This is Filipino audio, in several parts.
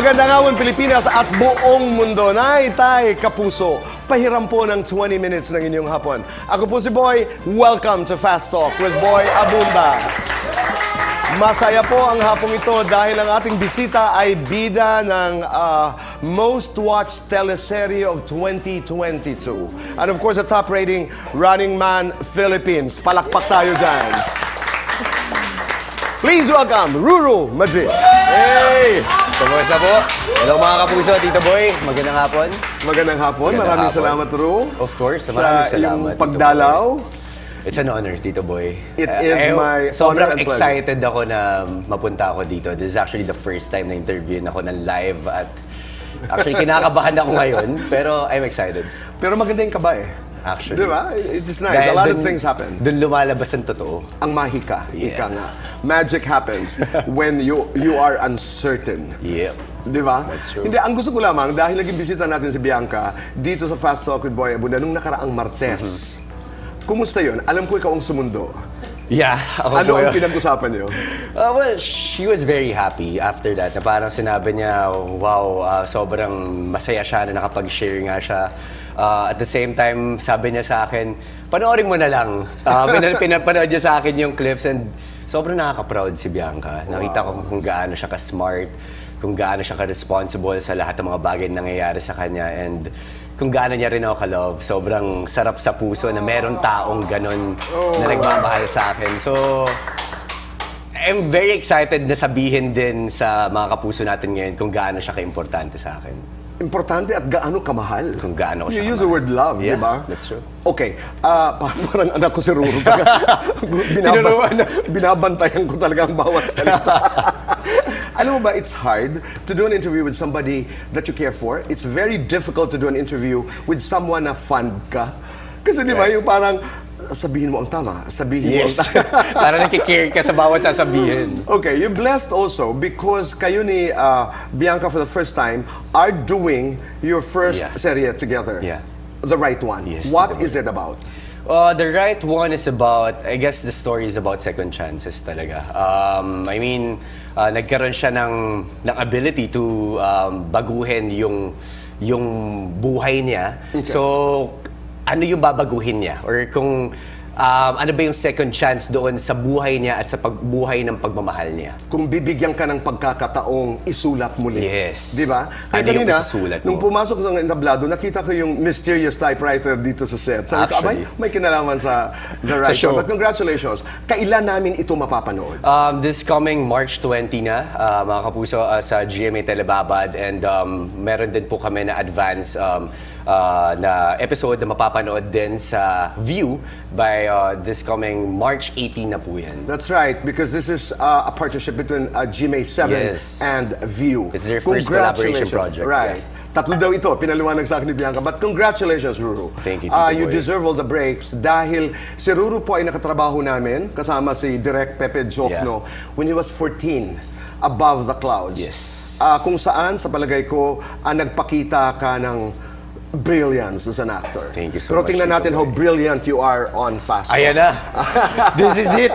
magandang hapon Pilipinas at buong mundo. Nay, tay, kapuso, pahiram po ng 20 minutes ng inyong hapon. Ako po si Boy. Welcome to Fast Talk with Boy Abunda. Masaya po ang hapong ito dahil ang ating bisita ay bida ng most watched teleserye of 2022. And of course, a top rating Running Man Philippines. Palakpak tayo dyan. Please welcome Ruru Madrid. Hey! Kumusta po? Hello mga kapuso, Tito Boy. Magandang hapon. Magandang hapon. Magandang Maraming hapon. salamat, Ru. Of course, maraming Sa salamat. iyong Tito pagdalaw. Boy. It's an honor, Tito Boy. It is my sobrang honor and pleasure. excited ako na mapunta ako dito. This is actually the first time na interviewin ako ng live at actually kinakabahan ako ngayon, pero I'm excited. Pero maganda yung kaba eh. Actually. Di ba? It is nice. A lot of things happen. Doon lumalabas ang totoo. Ang mahika. Yeah. Ika nga. Magic happens when you are uncertain. Yep. Di ba? That's true. Hindi, ang gusto ko lamang, dahil naging bisita natin si Bianca dito sa Fast Talk with Boy Abunda nung nakaraang Martes. Kumusta yun? Alam ko ikaw ang sumundo. Yeah. Ako Ano po ang yun. pinag-usapan niyo? Well, she was very happy after that. Na parang sinabi niya, wow, sobrang masaya siya na nakapag-share nga siya. At the same time, sabi niya sa akin, panoorin mo na lang. Pinapanood niya sa akin yung clips and sobrang nakaka-proud si Bianca. Nakita ko kung gaano siya ka-smart, kung gaano siya ka-responsible sa lahat ng mga bagay na nangyayari sa kanya, and kung gaano niya rin ako ka-love. Sobrang sarap sa puso na meron taong ganon na nagmamahal sa akin. So, I'm very excited na sabihin din sa mga kapuso natin ngayon kung gaano siya ka-importante sa akin. Importante at gaano kamahal. Kung gaano ko siya You use the word love, di Yeah, ba? that's true. Okay. Parang anak ko si Ruru. Binabantayan ko talaga ang bawat salita. Alam mo ba, it's hard to do an interview with somebody that you care for. It's very difficult to do an interview with someone na fan ka. Kasi di ba, yung parang, sabihin mo ang tama, sabihin mo ang Yes. tama. Para nakikare ka sa bawat sasabihin. Okay, you're blessed also because kayo ni Bianca for the first time are doing your first Yeah. serye together. Yeah. The right one. Yes, What Tito is it about? The right one is about, I guess the story is about second chances talaga. I mean, nagkaroon siya ng ability to baguhin yung buhay niya. Okay. So, ano yung babaguhin niya? Or kung ano ba yung second chance doon sa buhay niya at sa pagbuhay ng pagmamahal niya? Kung bibigyan ka ng pagkakataong isulat muli. Yes. Di ba? Ano yung kanina, isusulat mo? nung pumasok sa entablado, nakita ko yung mysterious typewriter dito sa set. Sabi ko, abay, Actually. may kinalaman sa The Right show. One. But congratulations. Kailan namin ito mapapanood? This coming March 20 na, mga kapuso, sa GMA Telebabad, and meron din po kami na advance na episode na mapapanood din sa View by this coming March 18 na po yan. That's right, because this is a partnership between GMA 7 Yes. and View. It's their first collaboration project, Right. yeah. Tatlo daw ito, pinaliwanag sa akin ni Bianca. But congratulations, Ruru. Thank you, Tito You Boy. deserve all the breaks dahil si Ruru po ay nakatrabaho namin kasama si Direk Pepe Jokno when he was 14. Above the Clouds. Yes. Kung saan, sa palagay ko, nagpakita ka ng brilliance as an actor. Thank you so Pero much, tingnan Tito natin how Boy. brilliant you are on Fast Talk. Ayan na! This is it!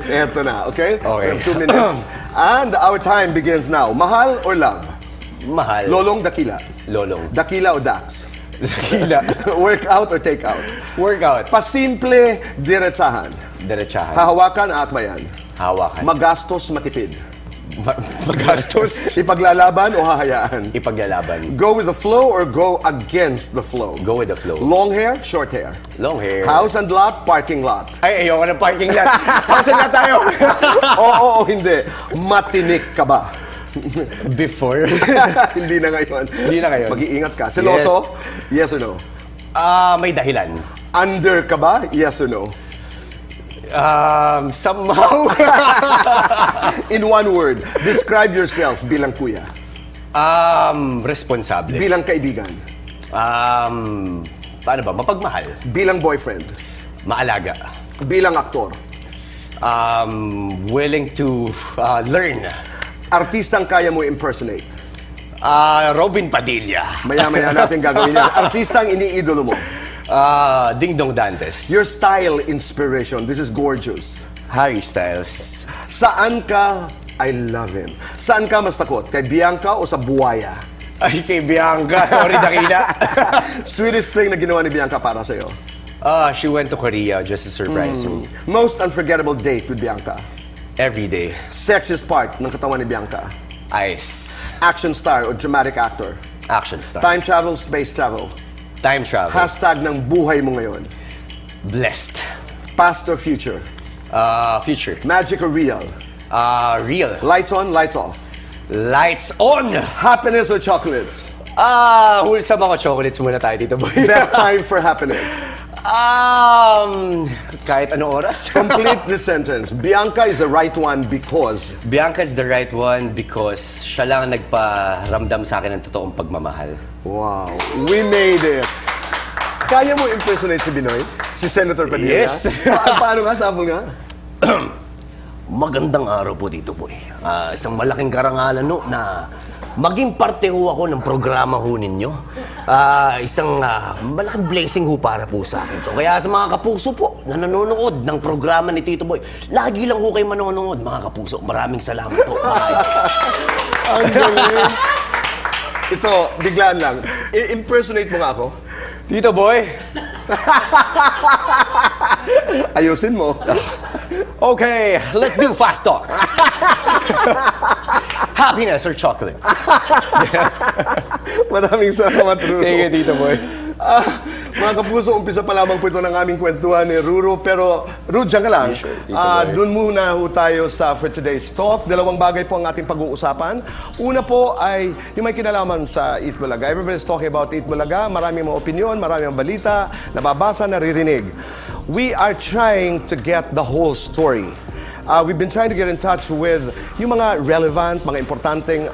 Eto na, okay? Okay. We have 2 minutes. And our time begins now. Mahal or love? Mahal. Lolong, dakila. Lolong. Dakila o dax? Dakila. Workout or take out? Workout. Pasimple, diretsahan. Diretsahan. Hahawakan, aatbayan. Hawakan. Magastos, matipid. Magastos. Ipaglalaban o hahayaan? Ipaglalaban. Go with the flow or go against the flow? Go with the flow. Long hair, short hair? Long hair. House and lot, parking lot? Ay, ayoko ng parking lot. House na tayo. Oo, hindi. Matinik ka ba? Before. Hindi na ngayon. Hindi na ngayon. Mag-iingat ka. Seloso? Yes or no? May dahilan. Under ka ba? Yes or no? Somehow. In one word, describe yourself bilang kuya. Responsable. Bilang kaibigan. Paano ba? Mapagmahal. Bilang boyfriend. Maalaga. Bilang aktor. Willing to learn. Artistang kaya mo impersonate. Robin Padilla. Maya-maya natin gagawin yan. Artistang iniidolo mo. Ding Dong Dantes. Your style inspiration. This is gorgeous. Harry Styles. Saan ka I love him. Saan ka mas takot? Kay Bianca o sa buwaya? Ay, kay Bianca. Sorry, Dakina. Sweetest thing na ginawa ni Bianca para sa'yo? She went to Korea just to surprise me. Most unforgettable date with Bianca? Every day. Sexiest part ng katawan ni Bianca? Ice. Action star o dramatic actor? Action star. Time travel, space travel? Time travel. Hashtag ng buhay mo ngayon? Blessed. Past or future? Future. Magic or real? Real. Lights on, lights off? Lights on! Happiness or chocolates? Wholesome ako. Chocolates muna tayo dito, boy. Best time for happiness? Kahit anong oras. Complete this sentence. Bianca is the right one because... Bianca is the right one because siya lang ang nagparamdam sa akin ng totoong pagmamahal. Wow, we made it. Kaya mo impersonate si Binoy? Si Senator Padilla? Yes. Paano nga? Sample nga? Magandang araw po dito po. Isang malaking karangalan no, na maging parte ho ako ng programa ho ninyo. Isang malaking blessing ho para po sa akin to. Kaya sa mga kapuso po na nanonood ng programa ni Tito Boy, lagi lang ho kayo manonood mga kapuso. Maraming salamat po. Ang galing. Ito, biglaan lang. I-impersonate mo nga ako. Tito Boy. Ayusin mo. Okay, let's do fast talk. Happiness or chocolate? Maraming salamat, Ruro. Thank you, Tito Boy. Mga kapuso, umpisa pa lamang po ito ng aming kwentuhan ni Ruro. Pero, Ruro, dyan ka lang. Sure, Tito Boy. Doon muna ho tayo sa For Today's Talk. Dalawang bagay po ang ating pag-uusapan. Una po ay yung may kinalaman sa Eat Bulaga. Everybody's talking about Eat Bulaga. Maraming mga opinion, maraming mga balita, nababasa, naririnig. We are trying to get the whole story. We've been trying to get in touch with yung mga relevant, mga importanteng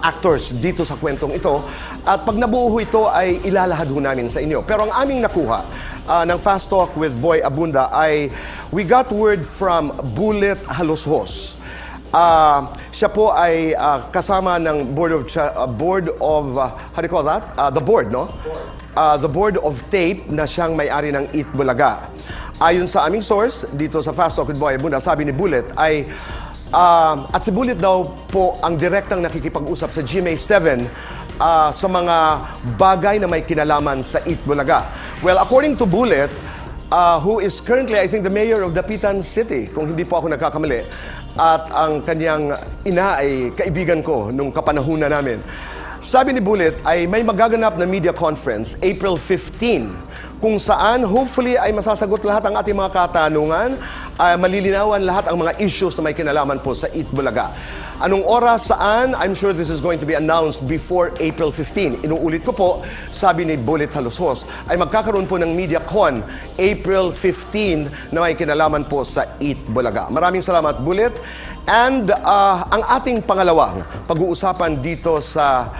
actors dito sa kwentong ito. At pag nabuo ho ito ay ilalahad ho namin sa inyo. Pero ang aming nakuha ng Fast Talk with Boy Abunda ay we got word from Bullet Haloshos. Siya po ay kasama ng board of how do you call that? The board, no? The board of tape na siyang may-ari ng Eat Bulaga. Ayon sa aming source, dito sa Fast Talk with Boy Abunda, sabi ni Bullet ay, at si Bullet daw po ang direktang nakikipag-usap sa GMA7 sa mga bagay na may kinalaman sa Eat Bulaga. Well, according to Bullet, who is currently, I think, the mayor of Dapitan City, kung hindi po ako nagkakamali, at ang kanyang ina ay kaibigan ko nung kapanahunan namin. Sabi ni Bullet ay may magaganap na media conference April 15 kung saan hopefully ay masasagot lahat ang ating mga katanungan, malilinawan lahat ang mga issues na may kinalaman po sa Eat Bulaga. Anong oras, saan? I'm sure this is going to be announced before April 15. Inuulit ko po, sabi ni Bullet Haloshos, ay magkakaroon po ng MediaCon April 15 na may kinalaman po sa Eat Bulaga. Maraming salamat, Bullet. And ang ating pangalawang pag-uusapan dito sa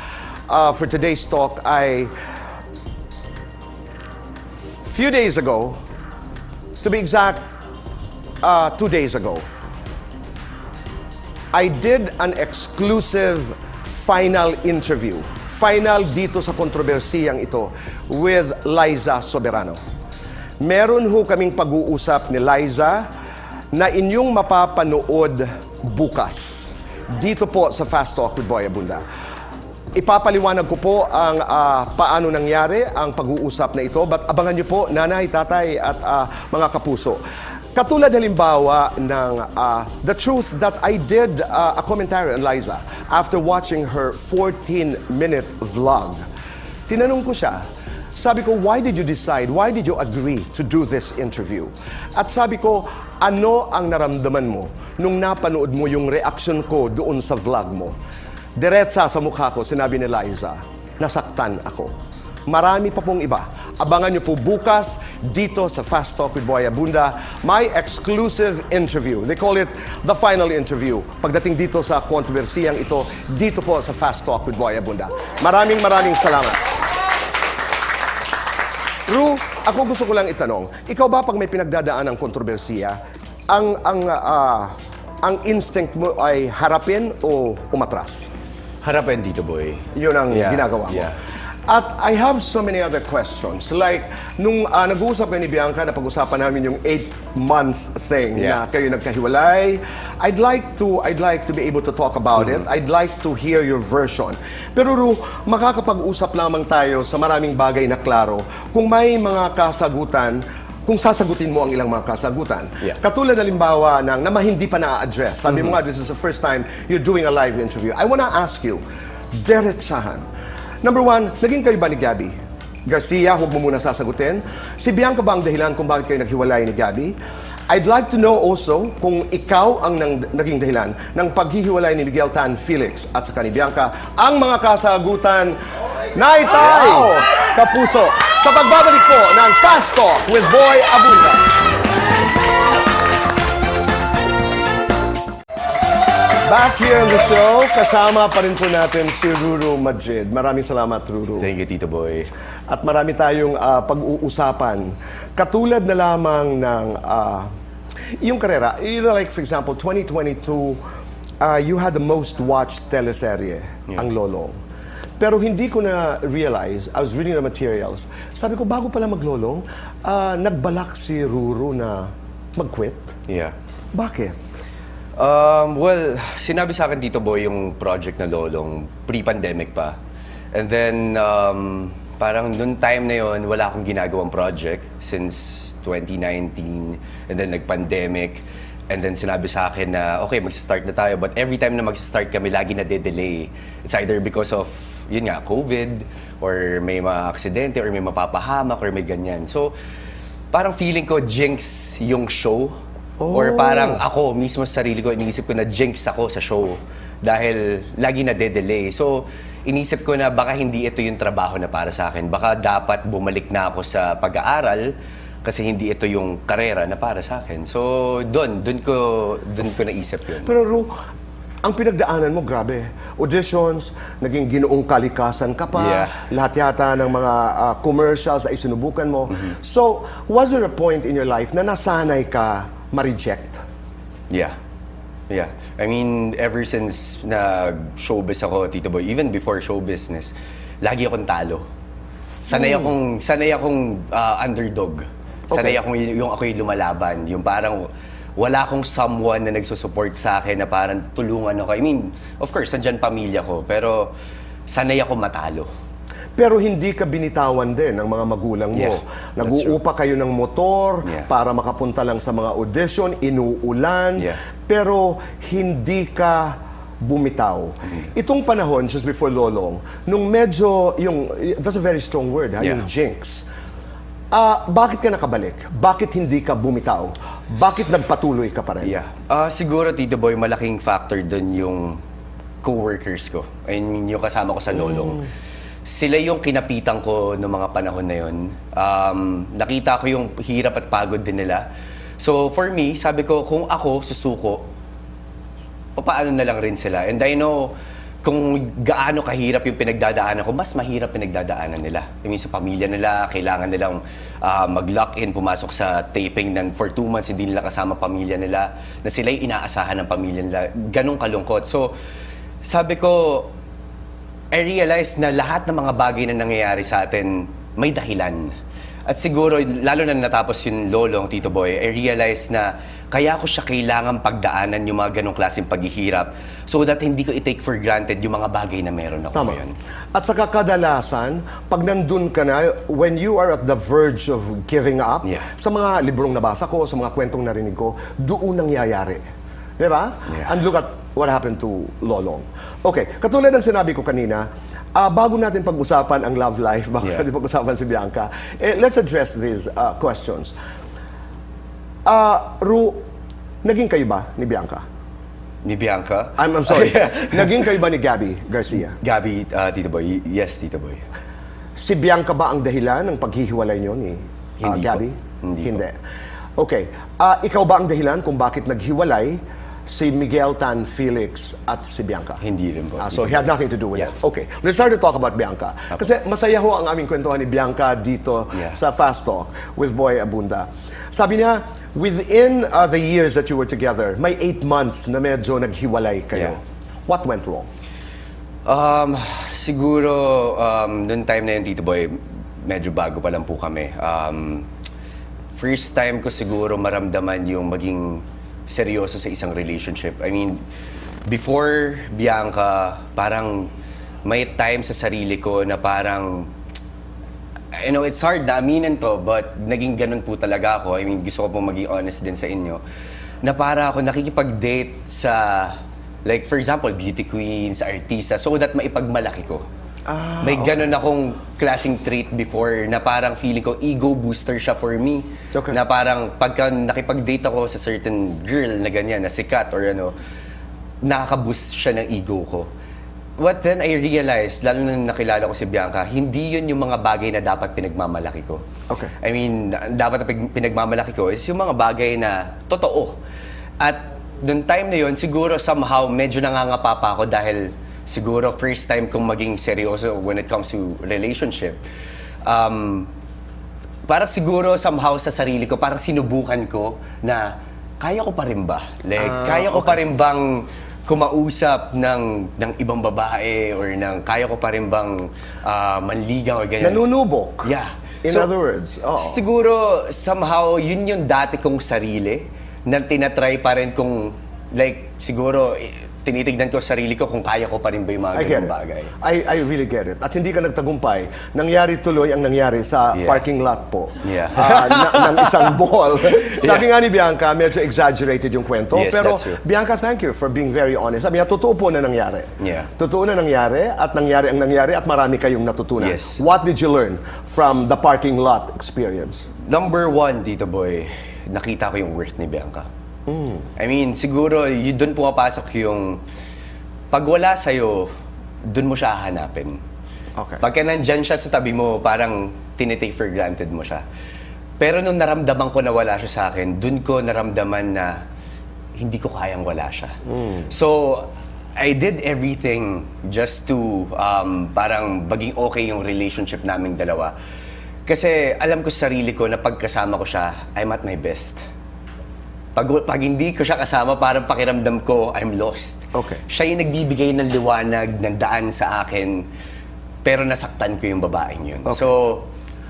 For Today's Talk ay few days ago, to be exact, 2 days ago, I did an exclusive final interview. Final dito sa kontrobersiyang ito with Liza Soberano. Meron ho kaming pag-uusap ni Liza na inyong mapapanood bukas dito po sa Fast Talk with Boy Abunda. Ipapaliwanag ko po ang paano nangyari ang pag-uusap na ito. But abangan niyo po, nanay, tatay at mga kapuso. Katulad halimbawa ng the truth that I did a commentary on Liza after watching her 14-minute vlog. Tinanong ko siya, sabi ko, why did you decide, why did you agree to do this interview? At sabi ko, ano ang naramdaman mo nung napanood mo yung reaction ko doon sa vlog mo? Diretsa sa mukha ko, sinabi ni Liza, nasaktan ako. Marami pa pong iba. Abangan niyo po bukas dito sa Fast Talk with Boy Abunda, my exclusive interview. They call it the final interview. Pagdating dito sa kontrobersiyang ito, dito po sa Fast Talk with Boy Abunda. Maraming salamat. Ru, ako gusto ko lang itanong, ikaw ba pag may pinagdadaan ng kontrobersiya, ang instinct mo ay harapin o umatras? Harapin, Tito Boy. Yun ang ginagawa mo. Yeah. At I have so many other questions. Like, nung nag-uusap kayo ni Bianca, napag-usapan namin yung 8-month thing na Yes. kayo nagkahiwalay. I'd like to be able to talk about it. I'd like to hear your version. Pero Ru, makakapag-usap lamang tayo sa maraming bagay na klaro kung may mga kasagutan, kung sasagutin mo ang ilang mga kasagutan. Yeah. Katulad halimbawa ng na hindi pa na-address. Sabi mo nga, this is the first time you're doing a live interview. I wanna ask you, diretsahan. Number one, naging kayo ba ni Gabby Garcia? Huwag mo muna sasagutin. Si Bianca ba ang dahilan kung bakit kayo naghiwalay ni Gabby? I'd like to know also kung ikaw ang naging dahilan ng paghihiwalay ni Miguel Tan Felix at saka ni Bianca. Ang mga kasagutan, Naitay Kapuso, sa pagbabalik po ng Fast Talk with Boy Abunda. Back here in the show, kasama pa rin po natin si Ruru Majid. Maraming salamat, Ruru. Thank you, Tito Boy. At marami tayong pag-uusapan. Katulad na lamang ng yung karera. You know, like for example, 2022, you had the most watched teleserye, ang Lolong. Pero hindi ko na realize, I was reading the materials, sabi ko, bago pala maglolong, nagbalak si Ruru na mag-quit. Yeah. Bakit? Well, sinabi sa akin Tito Boy yung project na Lolong pre-pandemic pa. And then, parang noong time na yon wala akong ginagawang project since 2019. And then nag-pandemic. And then sinabi sa akin na, okay, mag-start na tayo. But every time na mag-start kami, lagi na de-delay. It's either because of, yun nga, COVID, or may mga aksidente, or may mapapahamak, or may ganyan. So, parang feeling ko jinx yung show. Or parang ako mismo sa sarili ko, iniisip ko na jinx ako sa show dahil lagi na de-delay. So, inisip ko na baka hindi ito yung trabaho na para sa akin. Baka dapat bumalik na ako sa pag-aaral kasi hindi ito yung karera na para sa akin. So, doon ko naisip yun. Pero Ru, ang pinagdaanan mo, grabe. Auditions, naging ginoong kalikasan ka pa, Yeah. lahat yata ng mga commercials ay sinubukan mo. So, was there a point in your life na nasanay ka ma-reject? Yeah. Yeah. I mean, ever since nag-showbiz ako, Tito Boy, even before show business, lagi akong talo. Sanay akong underdog. Sanay akong yung ako yung lumalaban. Yung parang wala akong someone na nagsusupport sa akin na parang tulungan ako. I mean, of course, nandyan pamilya ko, pero sanay ako matalo. Pero hindi ka binitawan din ng mga magulang mo. Yeah, that's Nag-uupa kayo ng motor Yeah. para makapunta lang sa mga audition, inuulan, Yeah. pero hindi ka bumitaw. Itong panahon, just before Lolong, nung medyo, that's a very strong word, Yeah. yung jinx. Bakit ka nakabalik? Bakit hindi ka bumitaw? Bakit nagpatuloy ka pa rin? Yeah. Siguro, Tito Boy, malaking factor doon yung co-workers ko. I mean, yung kasama ko sa Lolong. Sila yung kinapitan ko noong mga panahon na yun. Nakita ko yung hirap at pagod din nila. So, for me, sabi ko, kung ako susuko, paano na lang rin sila. And I know, kung gaano kahirap yung pinagdadaanan ko, mas mahirap pinagdadaanan nila. I mean, sa pamilya nila, kailangan nilang mag-lock in, pumasok sa taping ng for 2 months, hindi nila kasama pamilya nila, na sila'y inaasahan ng pamilya nila. Ganong kalungkot. So, sabi ko, I realized na lahat ng mga bagay na nangyayari sa atin may dahilan. At siguro, lalo na natapos yung Lolong, Tito Boy, I realized na kaya ko siya kailangan pagdaanan yung mga ganong klaseng paghihirap so that hindi ko i-take for granted yung mga bagay na meron ako ngayon. At saka kadalasan, pag nandun ka na, when you are at the verge of giving up, Yeah. sa mga librong nabasa ko, sa mga kwentong narinig ko, doon nangyayari. Di ba? Yeah. And look at what happened to Lolong. Okay, katulad ng sinabi ko kanina, bago natin pag-usapan ang love life, bago Yeah. natin pag-usapan si Bianca, let's address these questions. Ru, naging kayo ba ni Bianca? Ni Bianca? I'm sorry. Naging kayo ba ni Gabby Garcia? Gabby, Tito Boy. Yes, Tito Boy. Si Bianca ba ang dahilan ng paghihiwalay niyo ni Hindi Gabby? po. Hindi po. Okay. Ikaw ba ang dahilan kung bakit naghiwalay si Miguel Tan Felix at si Bianca? Hindi rin po. So he had nothing to do with Yeah. it. Okay. Let's start to talk about Bianca. Kasi masaya ho ang aming kwentuhan ni Bianca dito Yeah. sa Fast Talk with Boy Abunda. Sabi niya, within the years that you were together, may 8 months na medyo naghiwalay kayo. Yeah. What went wrong? Siguro, noong time na yun, Tito Boy, medyo bago pa lang po kami. First time ko siguro maramdaman yung maging seryoso sa isang relationship. I mean, before Bianca, parang may time sa sarili ko na parang, you know, it's hard na aminin to, but naging ganun po talaga ako. I mean, gusto ko pong maging honest din sa inyo. Na para ako nakikipag-date sa, like, for example, beauty queens, artista, so that maipagmalaki ko. May ganun akong klaseng trait before na parang feeling ko ego booster siya for me. Okay. Na parang pagka nakipag-date ako sa certain girl na ganyan, na sikat or ano, nakaka-boost siya ng ego ko. What then I realized, lalo na nakilala ko si Bianca, hindi yun yung mga bagay na dapat pinagmamalaki ko. Okay. I mean, dapat na pinagmamalaki ko is yung mga bagay na totoo. At noong time na yun, siguro somehow medyo nangangapa pa ako dahil siguro first time kong maging seryoso when it comes to relationship. Parang siguro somehow sa sarili ko, parang sinubukan ko na kaya ko pa rin ba? Like, kaya ko pa rin bang kumausap ng ibang babae or kaya ko pa rin bang manligaw or ganyan? Nanunubok. Yeah. In other words, oo. Siguro, somehow, yun yung dati kong sarili na tinatry pa rin kung, like, siguro, tinitignan ko sa sarili ko kung kaya ko pa rin ba yung mga I get ganung it. bagay. I really get it. At hindi ka nagtagumpay. Nangyari tuloy ang nangyari sa Yeah. parking lot po. Yeah. Ng isang mall. Sabi nga ni Bianca, medyo exaggerated yung kwento. Yes, pero that's true. Bianca, thank you for being very honest. Sabi niya, totoo po na nangyari. Yeah. Totoo na nangyari at nangyari at marami kayong natutunan. Yes. What did you learn from the parking lot experience? Number one, Tito Boy, nakita ko yung worth ni Bianca. I mean, siguro, doon pumapasok yung pag wala sa'yo, doon mo siya hahanapin. Okay. Pagka nandyan siya sa tabi mo, parang tinitake for granted mo siya. Pero nung naramdaman ko na wala siya sa akin, doon ko naramdaman na hindi ko kayang wala siya. So, I did everything just to parang maging okay yung relationship naming dalawa. Kasi alam ko sa sarili ko na pagkasama ko siya, I'm at my best. Pag hindi ko siya kasama, parang pakiramdam ko, I'm lost. Okay. Siya yung nagbibigay ng liwanag, ng daan sa akin, pero nasaktan ko yung babaeng yun. Okay. So,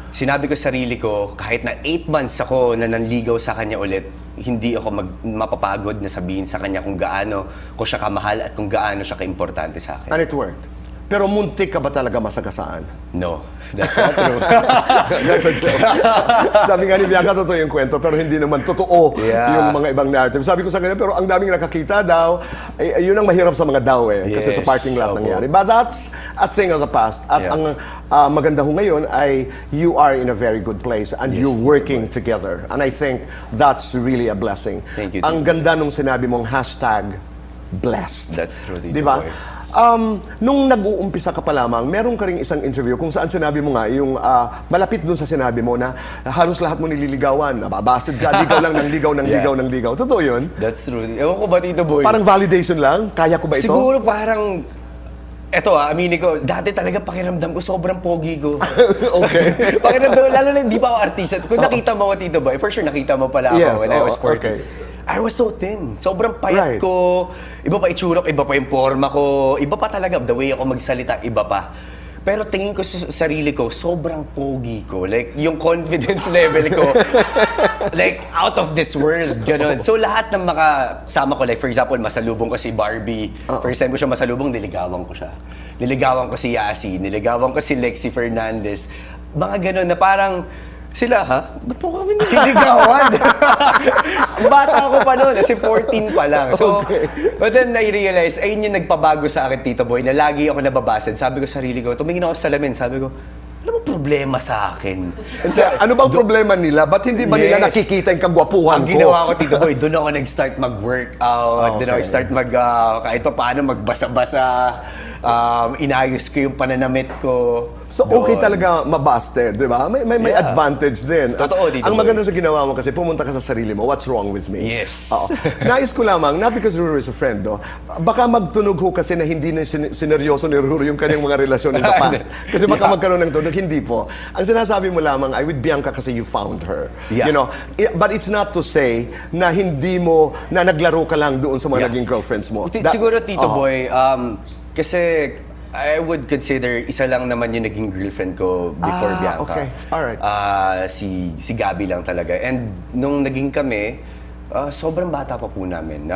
sinabi ko sa sarili ko, kahit na 8 months ako na nanligaw sa kanya ulit, hindi ako mapapagod na sabihin sa kanya kung gaano ko siya kamahal at kung gaano siya kaimportante sa akin. And it worked. Pero muntik ka ba talaga masagasaan? No, that's not true. That's a joke. Sabi nga ni Bianca, totoo yung kwento, pero hindi naman totoo Yeah. yung mga ibang narrative. Sabi ko sa kanya, pero ang daming nakakita daw, yun ang mahirap sa mga daw kasi sa Yes, parking lot opo. nangyari. But that's a thing of the past. At Yeah. ang maganda ho ngayon ay you are in a very good place and Yes, you're working together. And I think that's really a blessing. Thank you, Ang Tito. ganda nung sinabi mong hashtag blessed. That's true, Tito Di ba? Boy. Nung nag-uumpisa ka pa lamang, meron ka ring isang interview kung saan sinabi mo nga, yung malapit dun sa sinabi mo na halos lahat mo nililigawan, nababasid ka, ligaw lang ng ligaw ng Yeah. ligaw ng ligaw. Totoo yun? That's true. Ewan ko ba, Tito Boy? Parang validation lang? Kaya ko ba ito? Siguro parang, eto aminin ko, dati talaga pakiramdam ko, sobrang pogi ko. Okay. Pakiramdam, lalo na hindi pa ako artista. Kung nakita mo ako, Tito Boy, for sure nakita mo pala ako Yes, when I was oo, 14. okay. I was so thin. Sobrang Right. payat ko. Iba pa itsura ko, iba pa yung forma ko. Iba pa talaga, the way ako magsalita, iba pa. Pero tingin ko sa sarili ko, sobrang pogi ko. Like, yung confidence level ko, like, out of this world. Ganon. So, lahat ng makasama ko, like, for example, masalubong ko si Barbie. First time ko siya masalubong, niligawan ko siya. Niligawan ko si Yasi. Niligawan ko si Lexie Fernandez. Mga ganon na parang, sila, ha? Ba't mo kami nililigawan? Bata ako pa noon, kasi 14 pa lang. So, but then I-realize, ayun yung nagpabago sa akin, Tito Boy, na lagi ako nababasad. Sabi ko sa sarili ko, tumingin ako sa salamin, sabi ko, ano bang problema sa akin? Ano bang problema nila? Ba't hindi ba nila Yes. nakikita yung kagwapuhan Ang ko? ginawa ko, Tito Boy, doon ako nag-start mag-workout, doon ako Okay. start kahit pa paano magbasa-basa, inayos ko yung pananamit ko. So okay Doon. talaga mabusted, di ba? May Yeah. advantage din. At Totoo, Tito ang Boy. maganda sa ginawa mo kasi pumunta ka sa sarili mo, what's wrong with me? Yes. Oo. Nais ko lamang, not because Ruru is a friend, no? Baka magtunog ho kasi na hindi na sineryoso ni Ruru yung kanyang mga relasyon in the past. Kasi baka magkaroon ng tunog, hindi po. Ang sinasabi mo lamang ay with Bianca kasi you found her. Yeah. You know, but it's not to say na hindi mo, na naglaro ka lang doon sa mga Yeah. naging girlfriends mo. Siguro, Tito Oo. Boy, kasi I would consider isa lang naman yung naging girlfriend ko before Bianca. okay. Alright. Si Gabby lang talaga. And nung naging kami, sobrang bata pa po namin.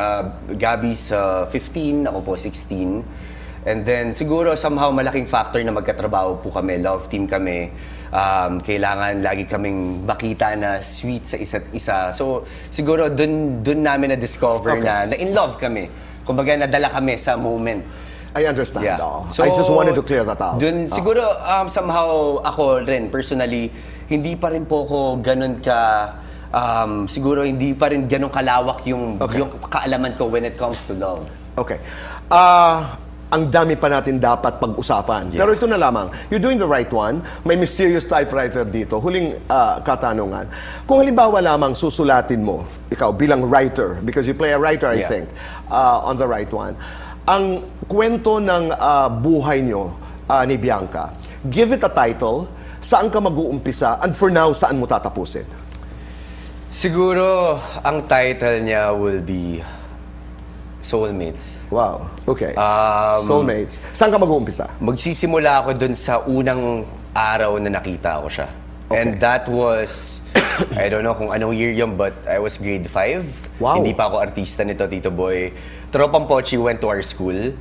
Gabby's 15, ako po 16. And then siguro somehow malaking factor na magkatrabaho po kami, love team kami. Kailangan lagi kaming makita na sweet sa isa't isa. So siguro dun namin na-discover na in love kami. Kumbaga nadala kami sa moment. I understand. Yeah. So, I just wanted to clear that out. Dun, siguro somehow ako rin personally, hindi pa rin po ako ganun ka siguro hindi pa rin ganun kalawak yung kaalaman ko when it comes to love. Okay. Ang dami pa natin dapat pag-usapan. Pero ito na lamang, you're doing the right one. May mysterious typewriter dito. Huling katanungan. Kung halimbawa lamang susulatin mo, ikaw bilang writer, because you play a writer, I think, on the right one, ang kwento ng buhay nyo ni Bianca, give it a title, saan ka mag-uumpisa, and for now, saan mo tatapusin? Siguro ang title niya will be Soulmates. Wow. Okay. Soulmates. Saan ka mag-uumpisa? Magsisimula ako dun sa unang araw na nakita ko siya. And that was, I don't know kung anong year yun, but I was grade 5. Wow. Hindi pa ako artista nito, Tito Boy. Tropang Pochi went to our school.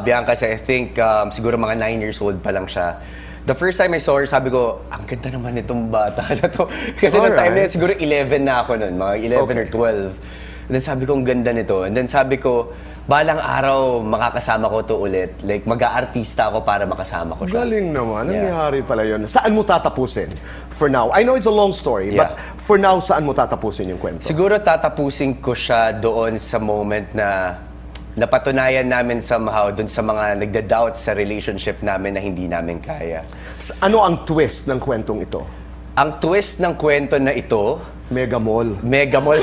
Bianca, I think siguro mga 9 years old pa lang siya. The first time I saw her, sabi ko, ang ganda naman itong bata na to. Kasi noong time na yun, siguro 11 na ako nun, mga 11 or 12. And then sabi ko, ang ganda nito. And then sabi ko, balang araw makakasama ko to ulit. Like, mag-aartista ako para makasama ko siya. Galing naman. Yeah. Nangyari pala yun. Saan mo tatapusin? For now. I know it's a long story, but for now, saan mo tatapusin yung kwento? Siguro tatapusin ko siya doon sa moment na napatunayan namin somehow doon sa mga nagda-doubt sa relationship namin na hindi namin kaya. Ano ang twist ng kwentong ito? Ang twist ng kwento na ito, Mega Mall. Mega Mall.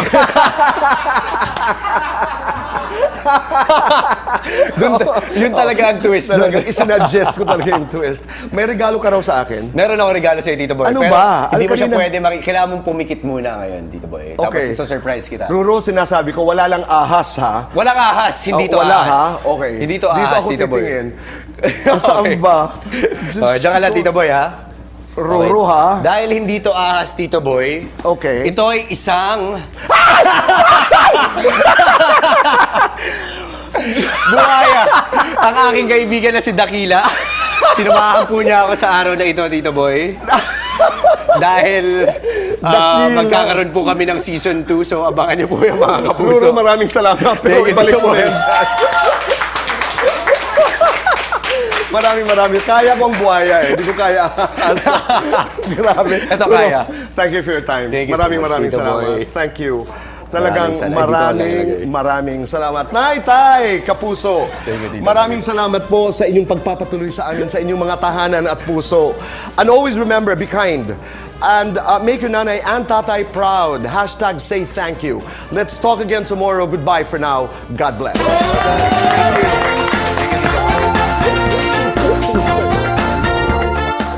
Yun talaga ang twist. Talaga, isinuggest ko talaga yung twist. May regalo ka raw sa akin? Meron ako regalo sa'yo, Tito Boy. Ano pero ba? Hindi mo siya Kanina- pwede kailangan mong pumikit muna ngayon, Tito Boy. Tapos Okay. iso-surprise kita. Ruro, sinasabi ko, wala lang ahas ha. Walang ahas, hindi to wala ahas. ha? Okay. Hindi to ahas, Dito ako Tito Boy. titingin. Saan Okay. ba? Okay, diyan ka lang, Tito Boy, ha? Ruro ha? Dahil hindi to ahas, Tito Boy. Okay. Ito ay isang... Buhaya! Ang aking kaibigan na si Dakila. Sinamahan po niya ako sa araw na ito, Tito Boy. Dahil Dakila. magkakaroon po kami ng season 2, so abangan niyo po yung mga kapuso. Ruro, maraming salamat. Pero Thank you, ibalik Tito mo Boy. yan. Maraming. Kaya ko ang buhaya eh. Hindi ko kaya. Grabe. Ito Ruro, kaya. Thank you for your time. Thank you so much, Maraming Tito salamat. Boy. Thank you. Talagang Maraming salamat. maraming salamat. Nay, Tay, Kapuso. Thank you, Tito Maraming salamat po sa inyong pagpapatuloy sa amin, sa inyong mga tahanan at puso. And always remember, be kind. And make your nanay and tatay proud. Hashtag say thank you. Let's talk again tomorrow. Goodbye for now. God bless.